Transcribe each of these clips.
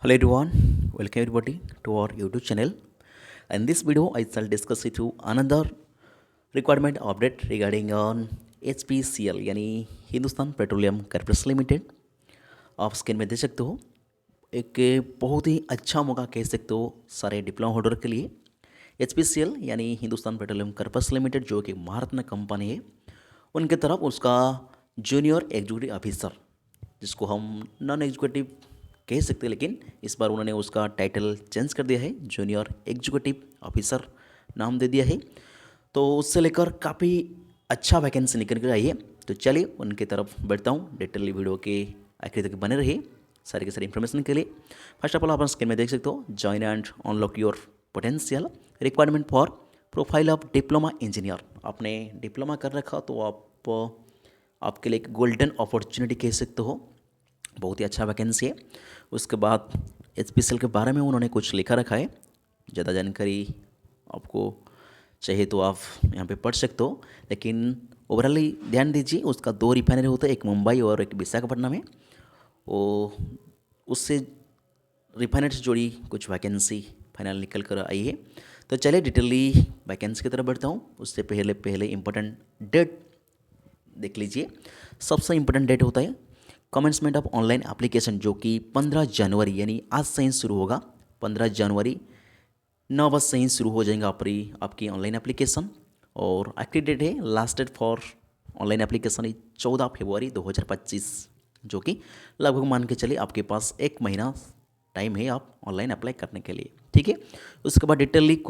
Hello everyone, welcome everybody to our YouTube channel. In this video, I shall discuss with you another requirement update regarding on HPCL यानी Hindustan petroleum corporation limited. आप screen में देख सकते हो एक बहुत ही अच्छा मौका कह सकते हो सारे डिप्लोमा होल्डर के लिए। HPCL यानी हिंदुस्तान पेट्रोलियम कॉर्पोरेशन लिमिटेड जो कि महारत्न कंपनी है, उनके तरफ उसका जूनियर एग्जीक्यूटिव ऑफिसर जिसको हम नॉन एग्जीक्यूटिव कह सकते हैं, लेकिन इस बार उन्होंने उसका टाइटल चेंज कर दिया है, जूनियर एग्जीक्यूटिव ऑफिसर नाम दे दिया है। तो उससे लेकर काफ़ी अच्छा वैकेंसी निकल कर आई है। तो चलिए उनकी तरफ बढ़ता हूँ। डिटेल वीडियो के आखिर तक बने रहिए सारी के सारी इन्फॉर्मेशन के लिए। फर्स्ट ऑफ ऑल आप स्क्रीन में देख सकते हो, join and unlock your potential requirement for profile of diploma engineer. आपने डिप्लोमा कर रखा तो आपके लिए एक गोल्डन अपॉर्चुनिटी कह सकते हो, बहुत ही अच्छा वैकेंसी है। उसके बाद HPCL के बारे में उन्होंने कुछ लिखा रखा है, ज़्यादा जानकारी आपको चाहिए तो आप यहाँ पे पढ़ सकते हो, लेकिन ओवरऑली ध्यान दीजिए उसका 2 रिफाइनरी होता है, एक मुंबई और एक विशाखापट्टनम में। वो उससे रिफाइनरी से जुड़ी कुछ वैकेंसी फाइनल निकल कर आई है। तो चलिए डिटेली वैकेंसी की तरफ बढ़ता हूँ। उससे पहले इंपॉर्टेंट डेट देख लीजिए। सबसे इम्पोर्टेंट डेट होता है कमेंसमेंट ऑफ ऑनलाइन एप्लीकेशन, जो कि 15 जनवरी यानी आज से ही शुरू होगा। 15 जनवरी 9 बजे से ही शुरू हो जाएगा आपकी ऑनलाइन एप्लीकेशन। और एक्टिव डेट है, last date for online application 14 फरवरी 2025, जो कि लगभग मान के चलिए आपके पास 1 महीना टाइम है आप ऑनलाइन अप्लाई करने के लिए। ठीक है। उसके बाद डिटेली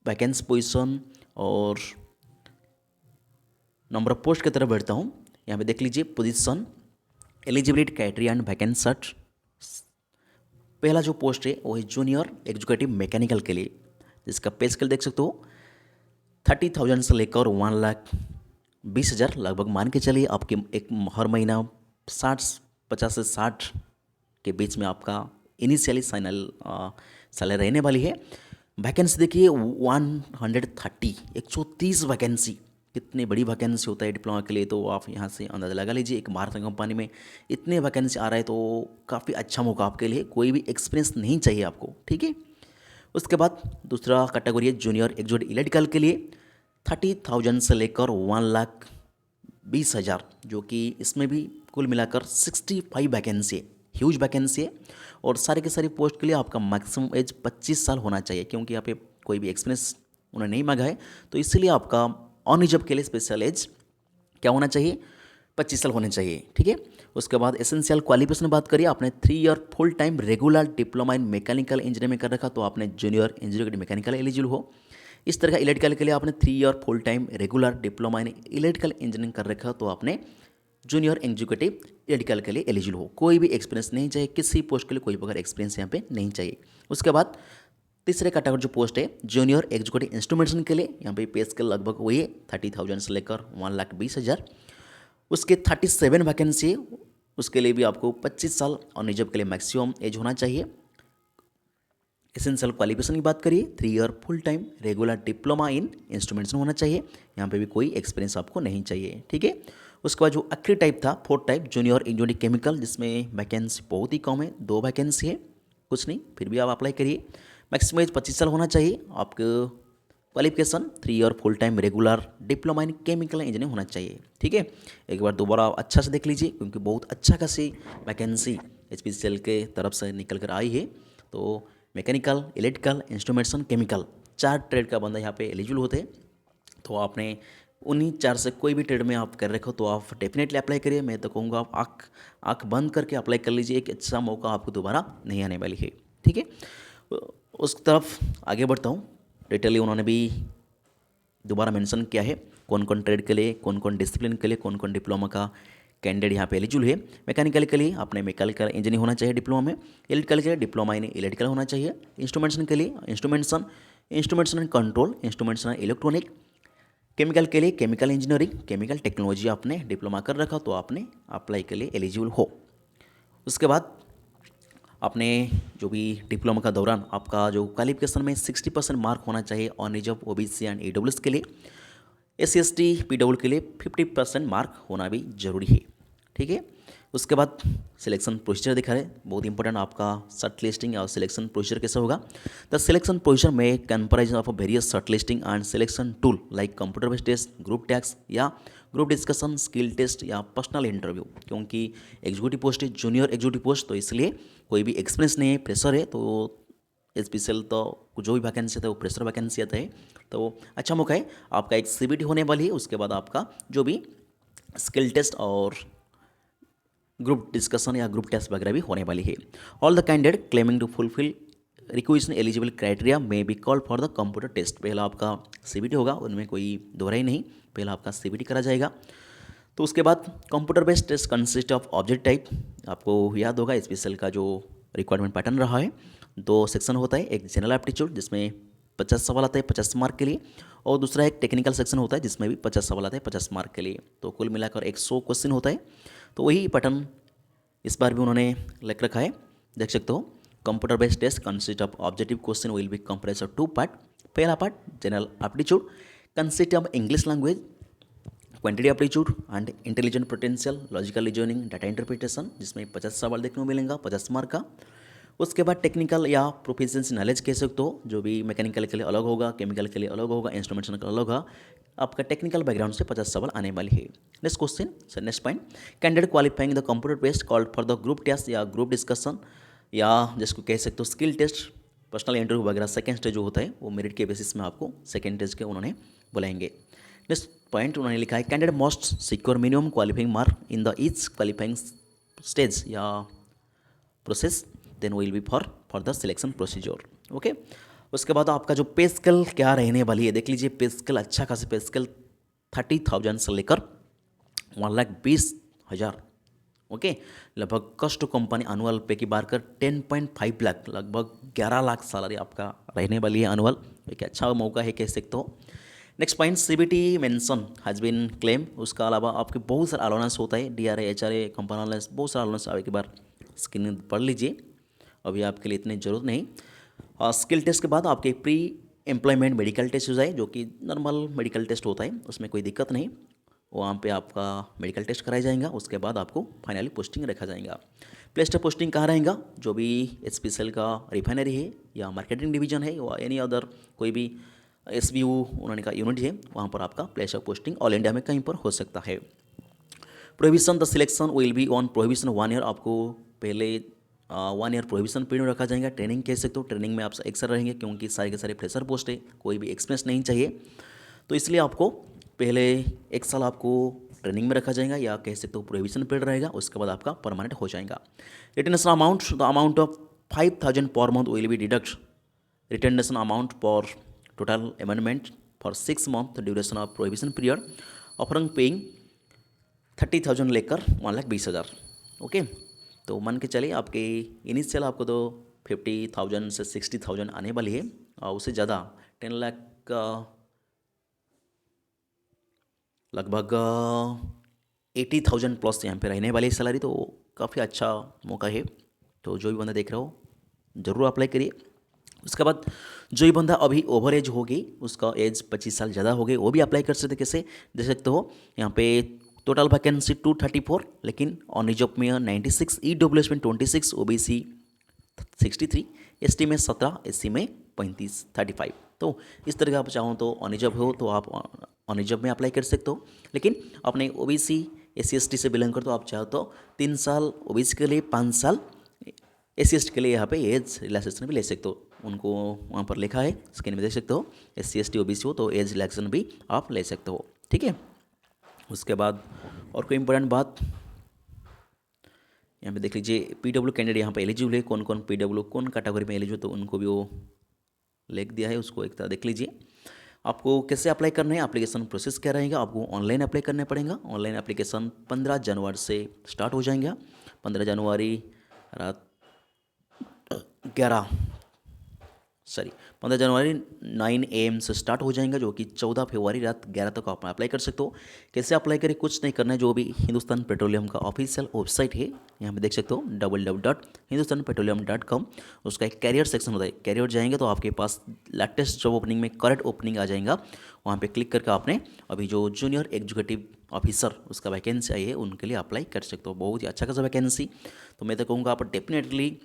वैकेंसी पोजिशन और नंबर ऑफ पोस्ट की तरफ बढ़ता हूँ। यहाँ पे देख लीजिए position, eligibility criteria and vacancy search. पहला जो पोस्ट है वो है जूनियर एग्जीक्यूटिव मैकेनिकल के लिए, जिसका पे स्केल देख सकते हो 30,000 से लेकर 1,20,000 लगभग मान के चलिए आपके एक हर महीना 50 से 60 के बीच में आपका इनिशियली सैलरी रहने वाली है। वैकेंसी देखिए 130 वैकेंसी, कितनी बड़ी वैकेंसी होता है डिप्लोमा के लिए, तो आप यहाँ से अंदाज़ा लगा लीजिए। एक महारत्न कंपनी में इतने वैकेंसी आ रहा है तो काफ़ी अच्छा मौका आपके लिए, कोई भी एक्सपीरियंस नहीं चाहिए आपको। ठीक है। उसके बाद दूसरा कैटेगरी है जूनियर एग्जीक्यूटिव इलेक्ट्रिकल के लिए 30,000 से लेकर 1,20,000, जो कि इसमें भी कुल मिलाकर 65 वैकेंसी है, ह्यूज वैकेंसी है। और सारे के सारी पोस्ट के लिए आपका मैक्सिमम एज 25 साल होना चाहिए, क्योंकि यहाँ पे कोई भी एक्सपीरियंस उन्होंने नहीं मांगा है, तो इसीलिए आपका ऑन जॉब के लिए स्पेशल एज क्या होना चाहिए, 25 साल होने चाहिए। ठीक है। उसके बाद एसेंशियल क्वालिफिकेशन बात करिए, आपने 3 year full time regular diploma in mechanical engineering में कर रखा तो आपने जूनियर एग्जीक्यूटिव मैकेनिकल एलिजिबल हो। इस तरह का इलेक्ट्रिकल के लिए आपने 3 year full time regular diploma in electrical engineering कर रखा तो आपने जूनियर एग्जीक्यूटिव इलेक्ट्रिकल के लिए एलिजिबल हो। कोई भी एक्सपीरियंस नहीं चाहिए, किसी पोस्ट के लिए कोई बगैर एक्सपीरियंस यहाँ पे नहीं चाहिए। उसके बाद तीसरे कैटेगरी जो पोस्ट है जूनियर एग्जीक्यूटिव इंस्ट्रूमेंटेशन के लिए, यहाँ पे पे स्केल लगभग वही है 30,000 से लेकर 1,20,000। उसके 37 वैकेंसी है, उसके लिए भी आपको 25 साल और निजब के लिए मैक्सिमम एज होना चाहिए। एसेंशियल क्वालिफिकेशन की बात करिए 3 year full time regular diploma in instrumentation होना चाहिए, यहाँ पे भी कोई एक्सपीरियंस आपको नहीं चाहिए। ठीक है। उसके बाद जो आखिरी टाइप था, 4th type junior engineering chemical, जिसमें वैकेंसी बहुत ही कम है, 2 वैकेंसी है, कुछ नहीं, फिर भी आप अप्लाई करिए। मैक्सिमम एज 25 साल होना चाहिए। आपके qualification 3 year full time regular diploma in chemical engineering होना चाहिए। ठीक है। एक बार दोबारा अच्छा से देख लीजिए, क्योंकि बहुत अच्छा खासी वैकेंसी HPCL के तरफ से निकल कर आई है। तो mechanical, electrical, instrumentation, chemical 4 trade का बंदा यहाँ पे एलिजिबल होते हैं। तो आपने उन्हीं 4 से कोई भी ट्रेड में आप कर रखे हो तो आप डेफिनेटली अप्लाई करिए। मैं तो कहूँगा आप आँख बंद करके अप्लाई कर लीजिए, एक अच्छा मौका आपको दोबारा नहीं आने वाली है। ठीक है। उस तरफ आगे बढ़ता हूँ। डिटेली उन्होंने भी दोबारा मेंशन किया है कौन कौन ट्रेड के लिए, कौन कौन डिसिप्लिन के लिए, कौन कौन डिप्लोमा का कैंडिडेट यहाँ पे एलिजिबल है। मैकेनिकल के लिए आपने मैकेनिकल इंजीनियरिंग होना चाहिए डिप्लोमा में। इलेक्ट्रिकल के लिए डिप्लोमा इन इलेक्ट्रिकल होना चाहिए। इंस्ट्रूमेंटेशन के लिए instrumentation and control, instrumentation and electronic. Chemical के लिए केमिकल इंजीनियरिंग, केमिकल टेक्नोलॉजी आपने डिप्लोमा कर रखा तो आपने अप्लाई के लिए एलिजिबल हो। उसके बाद आपने जो भी डिप्लोमा का दौरान आपका जो क्वालिफिकेशन में 60% मार्क होना चाहिए on reserve OBC and EWS के लिए। SC ST PW के लिए 50% मार्क होना भी जरूरी है। ठीक है। उसके बाद सिलेक्शन प्रोसीजर दिखा रहे, बहुत इंपॉर्टेंट आपका शॉर्ट लिस्टिंग और सिलेक्शन प्रोसीजर कैसे होगा। द सिलेक्शन प्रोसीजर में comparison of various shortlisting and selection tool like computer based test, group टैक्स या ग्रुप डिस्कशन, स्किल टेस्ट या पर्सनल इंटरव्यू। क्योंकि एग्जीक्यूटिव पोस्ट है, जूनियर एग्जीक्यूटिव पोस्ट, तो इसलिए कोई भी एक्सपीरियंस नहीं है, प्रेशर है, तो स्पेशल तो जो भी वैकेंसी आता है वो प्रेशर वैकेंसी आता है, तो अच्छा मौका है। आपका एक CBT होने वाली है, उसके बाद आपका जो भी स्किल टेस्ट और ग्रुप डिस्कशन या ग्रुप टेस्ट वगैरह भी होने वाली है। All the candidate claiming to fulfil requisition eligible criteria may be called for the computer test. पहला आपका CBT होगा, उनमें कोई दोहराई नहीं, पहला आपका CBT करा जाएगा। तो उसके बाद computer based test consist of object type. आपको याद होगा स्पेशल का जो रिक्वायरमेंट पैटर्न रहा है, 2 सेक्शन होता है, एक जनरल एप्टीट्यूड जिसमें 50 सवाल आता है 50 मार्क के लिए, और दूसरा एक टेक्निकल सेक्शन होता है जिसमें भी 50 सवाल आता है 50 मार्क के लिए, तो कुल मिलाकर 100 क्वेश्चन होता है। तो वही पैटर्न इस बार भी उन्होंने लिख रखा है, देख सकते हो। Computer based test consist of objective question will be comprise of 2 part. पहला part general aptitude consist of English language, quantity aptitude and intelligent potential, logical reasoning, data interpretation, जिसमें 50 सवाल देखने को मिलेगा 50 मार्क का। उसके बाद टेक्निकल या प्रोफिशिएंसी नॉलेज कह सकते हो, जो भी मैकेनिकल के लिए अलग होगा, केमिकल के लिए अलग होगा, इंस्ट्रूमेंटेशन का अलग होगा, आपका टेक्निकल बैकग्राउंड से 50 सवाल आने वाली है। Next question, next point, candidate qualifying the computer test called for the group test या ग्रुप डिस्कशन, या जिसको कह सकते हो स्किल टेस्ट, पर्सनल इंटरव्यू वगैरह सेकेंड स्टेज जो होता है वो मेरिट के बेसिस में आपको सेकेंड स्टेज के उन्होंने बुलाएंगे। नेक्स्ट पॉइंट उन्होंने लिखा है candidate must secure minimum qualifying mark in the each qualifying stage या process, then will be for the selection procedure. Okay, उसके बाद आपका जो पे स्केल क्या रहने वाली है देख लीजिए। पे स्केल अच्छा खासा पे स्केल 30,000 से लेकर 1,20,000। ओके, लगभग कस्ट कंपनी एनुअल पे की बात कर 10.5 लाख, लगभग 11 लाख सैलरी आपका रहने वाली है एनुअल। एक अच्छा मौका है कह सकते हो। Next point, CBT mention has been claim. उसका अलावा आपके बहुत सारा अलाउंस होता है, DRA, HRA, कंपनी अलाउंस, बहुत सारा अलाउंस आगे की बार स्क्रीन पढ़ लीजिए, अभी आपके लिए इतनी ज़रूरत नहीं। स्किल टेस्ट के बाद आपके प्री एम्प्लॉयमेंट मेडिकल टेस्ट हो जाए, जो कि नॉर्मल मेडिकल टेस्ट होता है, उसमें कोई दिक्कत नहीं, वहाँ पे आपका मेडिकल टेस्ट कराया जाएगा। उसके बाद आपको फाइनली पोस्टिंग रखा जाएगा। प्लेस ऑफ पोस्टिंग कहाँ रहेगा, जो भी SPCL का रिफाइनरी है या मार्केटिंग डिवीजन है या एनी अदर कोई भी SBU उन्होंने का यूनिट है, वहाँ पर आपका place of posting all India में कहीं पर हो सकता है। Prohibition, the selection will be on prohibition 1 year. आपको पहले 1 ईयर प्रोहिबिशन पीरियड रखा जाएगा। ट्रेनिंग कह सकते हो, ट्रेनिंग में आप अक्सर रहेंगे क्योंकि सारे के सारे फ्रेशर पोस्ट है, कोई भी एक्सपीरियंस नहीं चाहिए, तो इसलिए आपको पहले 1 साल आपको ट्रेनिंग में रखा जाएगा या कह सकते हो प्रोहिबिशन पीरियड रहेगा, उसके बाद आपका परमानेंट हो जाएगा। Retention amount, the amount of 5,000 per month will be deduct retention amount for total amendment for 6 month duration of prohibition period, offering paying 30,000 लेकर 1,20,000। ओके, तो मान के चलिए आपके इनिशियल आपको तो 50,000 से 60,000 आने वाली है, और उससे ज़्यादा 10 लाख का लगभग 80,000 प्लस यहाँ पे रहने वाली सैलरी, तो काफ़ी अच्छा मौका है। तो जो भी बंदा देख रहा हो ज़रूर अप्लाई करिए। उसके बाद जो ही बंदा अभी ओवर एज होगी, उसका एज 25 साल ज़्यादा हो गई, वो भी अप्लाई कर सकते। कैसे देख सकते हो, यहाँ पे टोटल वैकेंसी 234, लेकिन ऑन रिजर्व में 96, EWS में 26, OBC 63, ST में 17, SC में 35, 35। तो इस तरह का आप चाहो तो ऑन रिजर्व हो तो आप ऑन रिजर्व में अप्लाई कर सकते हो, लेकिन अपने OBC SC ST से बिलोंग कर तो आप चाहो तो 3 साल OBC के लिए, 5 साल SC ST के लिए यहाँ पे एज रिलैक्सेशन भी ले सकते हो। उनको वहाँ पर लिखा है, स्क्रीन में देख सकते हो, SC ST OBC हो तो एज रिलैक्सेशन भी आप ले सकते हो। ठीक है, उसके बाद और कोई इंपॉर्टेंट बात यहाँ पे देख लीजिए, PW कैंडिडेट यहाँ पे एलिजिबल है, कौन कौन PW कौन कैटेगरी में एलिजिबल, तो उनको भी वो लिख दिया है, उसको एक तरह देख लीजिए। आपको कैसे अप्लाई करना है, एप्लीकेशन प्रोसेस क्या रहेगा, आपको ऑनलाइन अप्लाई करना पड़ेगा। ऑनलाइन एप्लीकेशन 15 जनवरी से स्टार्ट हो जाएगा। 15 जनवरी रात 15 जनवरी 9 AM से स्टार्ट हो जाएगा, जो कि 14 फरवरी रात 11 तक आप अप्लाई कर सकते हो। कैसे अप्लाई करें, कुछ नहीं करना है, जो भी हिंदुस्तान पेट्रोलियम का ऑफिशियल वेबसाइट है यहाँ पे देख सकते हो www.hindustanpetroleum.com। उसका एक कैरियर सेक्शन होता है, कैरियर जाएंगे तो आपके पास लेटेस्ट जॉब ओपनिंग में करंट ओपनिंग आ जाएगा। वहाँ पे क्लिक करके आपने अभी जो जूनियर एग्जीक्यूटिव ऑफिसर उसका वैकेंसी आई है उनके लिए अप्लाई कर सकते हो। बहुत ही अच्छा खासा वैकेंसी, तो मैं तो कहूँगा आप डेफिनेटली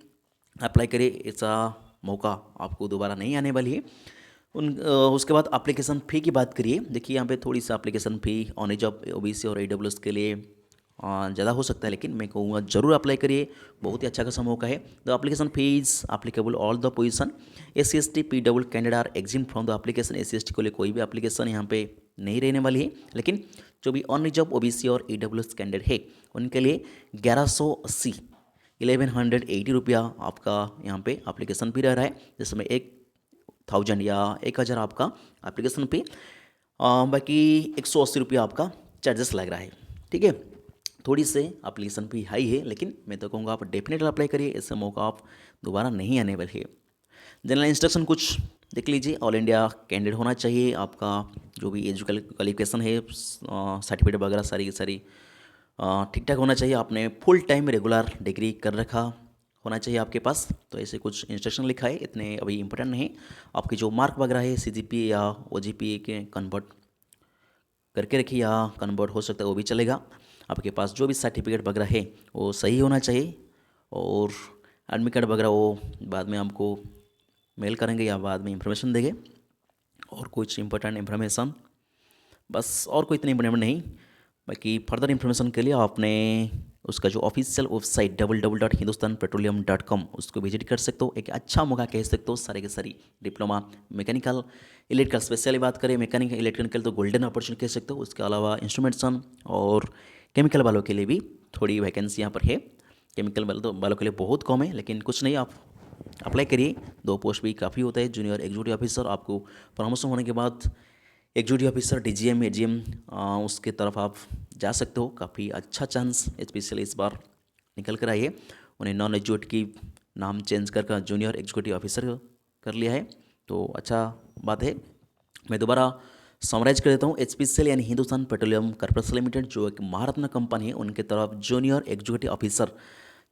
अप्लाई करिए। ऐसा मौका आपको दोबारा नहीं आने वाली है। उसके बाद एप्लीकेशन फ़ी की बात करिए। देखिए यहाँ पे थोड़ी सी application fee on age of OBC और ईडब्ल्यूएस के लिए ज़्यादा हो सकता है, लेकिन मैं कहूँगा जरूर अप्लाई करिए, बहुत ही अच्छा खासा मौका है। The application fees applicable all the position. SC ST PW candidate are exempt from the application. SC ST को लिए कोई भी एप्लीकेशन यहाँ पे नहीं रहने वाली है, लेकिन जो भी ऑन एज ऑफ ओबीसी और ईडब्ल्यूएस कैंडिडेट है उनके लिए 1180 1180 रुपया आपका यहाँ पे एप्लीकेशन फ़ी रह रहा है, जिसमें 1000 या 1000 आपका एप्लीकेशन फ़ी, बाकी 180 रुपया आपका चार्जेस लग रहा है। ठीक है, थोड़ी से एप्लीकेशन फ़ी हाई है, लेकिन मैं तो कहूँगा आप डेफिनेटली अप्लाई करिए, ऐसा मौका आप दोबारा नहीं आने वाली है। जनरल इंस्ट्रक्शन कुछ देख लीजिए। ऑल इंडिया कैंडिडेट होना चाहिए, आपका जो भी एजुकेल क्वालिफिकेशन है सर्टिफिकेट वगैरह सारी ठीक ठाक होना चाहिए। आपने फुल टाइम रेगुलर डिग्री कर रखा होना चाहिए आपके पास। तो ऐसे कुछ इंस्ट्रक्शन लिखा है, इतने अभी इंपॉर्टेंट नहीं। आपकी जो मार्क वगैरह है CGPA या OGPA के कन्वर्ट करके रखिए, या कन्वर्ट हो सकता है वो भी चलेगा। आपके पास जो भी सर्टिफिकेट वगैरह है वो सही होना चाहिए, और एडमिट कार्ड वगैरह वो बाद में हमको मेल करेंगे या बाद में इंफॉर्मेशन देंगे। और कुछ इंपॉर्टेंट इंफॉर्मेशन बस, और कोई इतनी इंपॉर्टेंट नहीं। बाकी फर्दर इंफॉर्मेशन के लिए आपने उसका जो ऑफिशियल वेबसाइट www.hindustanpetroleum.com उसको विजिट कर सकते हो। एक अच्छा मौका कह सकते हो, सारे के सारी डिप्लोमा मैकेनिकल इलेक्ट्रिकल, स्पेशली बात करें मैकेनिकल इलेक्ट्रिकल तो गोल्डन अपॉर्चुनिटी कह सकते हो। उसके अलावा इंस्ट्रूमेंटेशन और केमिकल वालों के लिए भी थोड़ी वैकेंसी यहाँ पर है। केमिकल वालों के लिए बहुत कम है, लेकिन कुछ नहीं, आप अप्लाई करिए। 2 पोस्ट भी काफ़ी होता है। जूनियर एग्जीक्यूटिव ऑफिसर, आपको प्रमोशन होने के बाद एग्जीक्यूटिव ऑफिसर DGM AGM उसके तरफ आप जा सकते हो। काफ़ी अच्छा चांस स्पेशली इस बार निकल कर आई है। उन्हें नॉन एग्जीक्यूटिव नाम चेंज कर जूनियर एग्जीक्यूटिव ऑफिसर कर लिया है, तो अच्छा बात है। मैं दोबारा समराइज कर देता हूँ। HPCL यानी हिंदुस्तान पेट्रोलियम कॉर्पोरेशन लिमिटेड जो एक महारत्न कंपनी है, उनके तरफ जूनियर एग्जीक्यूटिव ऑफिसर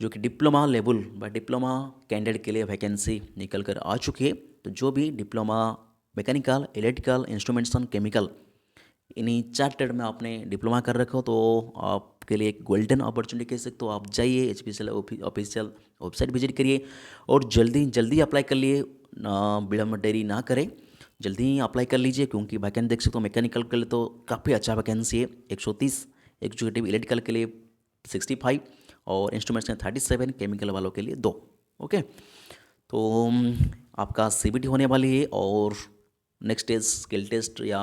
जो कि डिप्लोमा लेवल व डिप्लोमा कैंडिडेट के लिए वैकेंसी निकल कर आ चुकी है। तो जो भी diploma mechanical electrical instrumentation chemical इन्हीं 4 ट्रेड में आपने डिप्लोमा कर रखा हो, तो आपके लिए एक गोल्डन अपॉर्चुनिटी कह सकते हो। आप जाइए HPCL ऑफिशियल वेबसाइट विजिट करिए और जल्दी अप्लाई कर लिए, विलम्ब देरी ना करें, जल्दी ही अप्लाई कर लीजिए। क्योंकि वैकेंसी देख सकते हो मैकेनिकल के लिए तो काफ़ी अच्छा वैकेंसी है, 130, एग्जीक्यूटिव इलेक्ट्रिकल के लिए 65 और इंस्ट्रूमेंट्स में 37, केमिकल वालों के लिए 2। ओके, तो आपका CBT होने वाली है, और नेक्स्ट स्टेज स्किल टेस्ट या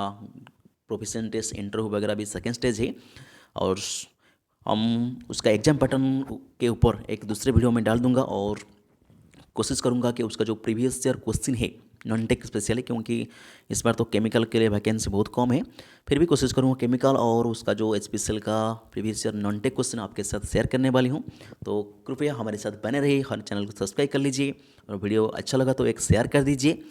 प्रोफेशन टेस्ट इंटरव्यू वगैरह भी सेकेंड स्टेज है। और हम उसका एग्जाम पैटर्न के ऊपर एक दूसरे वीडियो में डाल दूंगा, और कोशिश करूंगा कि उसका जो प्रीवियस ईयर क्वेश्चन है नॉन टेक स्पेशली, क्योंकि इस बार तो केमिकल के लिए वैकेंसी बहुत कम है, फिर भी कोशिश करूँगा केमिकल और उसका जो HPCL का previous year non tech question आपके साथ शेयर करने वाली हूँ। तो कृपया हमारे साथ बने रहिए, हर चैनल को सब्सक्राइब कर लीजिए, और वीडियो अच्छा लगा तो एक शेयर कर दीजिए।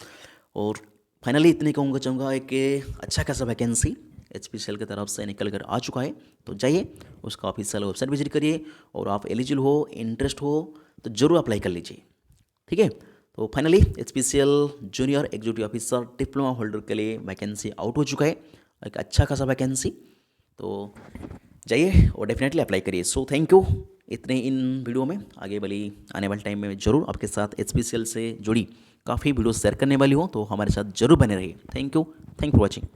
और फाइनली इतनी चाहूँगा कि अच्छा खासा वैकेंसी HPCL की तरफ से निकल कर आ चुका है। तो जाइए उसका ऑफिशियल वेबसाइट विजिट करिए, और आप एलिजिबल हो, इंटरेस्ट हो तो ज़रूर अप्लाई कर लीजिए। ठीक है, तो finally HPCL junior executive officer diploma holder के लिए वैकेंसी आउट हो चुका है, एक अच्छा खासा वैकेंसी। तो जाइए और डेफिनेटली अप्लाई करिए। सो थैंक यू, इतने इन वीडियो में। आगे वाली आने वाले टाइम में ज़रूर आपके साथ HPCL से जुड़ी काफ़ी वीडियो शेयर करने वाली हूँ, तो हमारे साथ ज़रूर बने रहिए। Thank you for watching.